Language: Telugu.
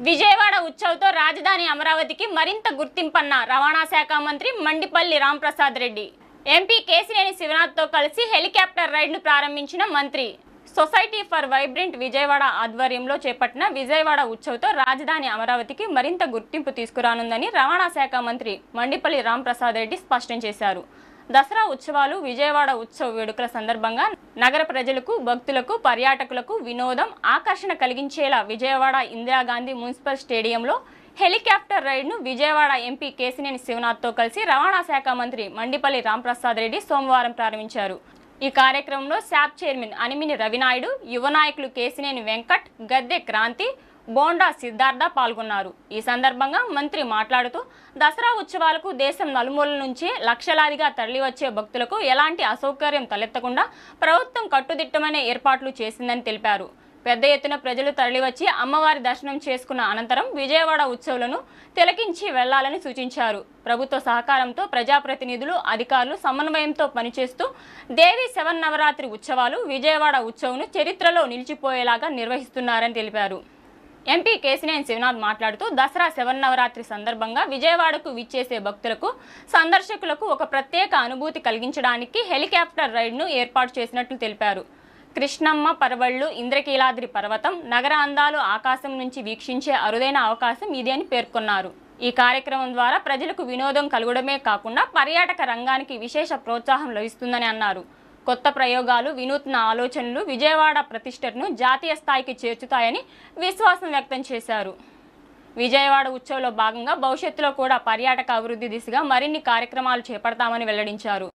విజయవాడ ఉత్సవ్తో రాజధాని అమరావతికి మరింత గుర్తింపన్న రవాణా శాఖ మంత్రి మండిపల్లి రాంప్రసాద్ రెడ్డి. ఎంపీ కేశినేని శివనాథ్తో కలిసి హెలికాప్టర్ రైడ్ను ప్రారంభించిన మంత్రి. సొసైటీ ఫర్ వైబ్రెంట్ విజయవాడ ఆధ్వర్యంలో చేపట్టిన విజయవాడ ఉత్సవ్తో రాజధాని అమరావతికి మరింత గుర్తింపు తీసుకురానుందని రవాణా శాఖ మంత్రి మండిపల్లి రాంప్రసాద్ రెడ్డి స్పష్టం చేశారు. దసరా ఉత్సవాలు, విజయవాడ ఉత్సవ వేడుకల సందర్భంగా నగర ప్రజలకు, భక్తులకు, పర్యాటకులకు వినోదం, ఆకర్షణ కలిగించేలా విజయవాడ ఇందిరాగాంధీ మున్సిపల్ స్టేడియంలో హెలికాప్టర్ రైడ్ను విజయవాడ ఎంపీ కేశినేని శివనాథ్తో కలిసి రవాణా శాఖ మంత్రి మండిపల్లి రాంప్రసాద్ రెడ్డి సోమవారం ప్రారంభించారు. ఈ కార్యక్రమంలో శాప్ చైర్మన్ అనిమిని రవినాయుడు, యువ నాయకులు కేశినేని వెంకట్, గద్దె క్రాంతి, బోండా సిద్ధార్థ పాల్గొన్నారు. ఈ సందర్భంగా మంత్రి మాట్లాడుతూ దసరా ఉత్సవాలకు దేశం నలుమూలల నుంచి లక్షలాదిగా తరలివచ్చే భక్తులకు ఎలాంటి అసౌకర్యం తలెత్తకుండా ప్రభుత్వం కట్టుదిట్టమైన ఏర్పాట్లు చేసిందని తెలిపారు. పెద్ద ఎత్తున ప్రజలు తరలివచ్చి అమ్మవారి దర్శనం చేసుకున్న అనంతరం విజయవాడ ఉత్సవాలను తిలకించి వెళ్లాలని సూచించారు. ప్రభుత్వ సహకారంతో ప్రజాప్రతినిధులు, అధికారులు సమన్వయంతో పనిచేస్తూ దేవి శరన్నవరాత్రి ఉత్సవాలు, విజయవాడ ఉత్సవ్ను చరిత్రలో నిలిచిపోయేలాగా నిర్వహిస్తున్నారని తెలిపారు. ఎంపీ కేశినేని శివనాథ్ మాట్లాడుతూ దసరా శరన్నవరాత్రి సందర్భంగా విజయవాడకు విచ్చేసే భక్తులకు, సందర్శకులకు ఒక ప్రత్యేక అనుభూతి కలిగించడానికి హెలికాప్టర్ రైడ్ను ఏర్పాటు చేసినట్లు తెలిపారు. కృష్ణమ్మ పరవళ్లు, ఇంద్రకీలాద్రి పర్వతం, నగర అందాలు ఆకాశం నుంచి వీక్షించే అరుదైన అవకాశం ఇది అని పేర్కొన్నారు. ఈ కార్యక్రమం ద్వారా ప్రజలకు వినోదం కలగడమే కాకుండా పర్యాటక రంగానికి విశేష ప్రోత్సాహం లభిస్తుందని అన్నారు. కొత్త ప్రయోగాలు, వినూత్న ఆలోచనలు విజయవాడ ప్రతిష్టను జాతీయ స్థాయికి చేర్చుతాయని విశ్వాసం వ్యక్తం చేశారు. విజయవాడ ఉత్సవంలో భాగంగా భవిష్యత్తులో కూడా పర్యాటక అభివృద్ధి దిశగా మరిన్ని కార్యక్రమాలు చేపడతామని వెల్లడించారు.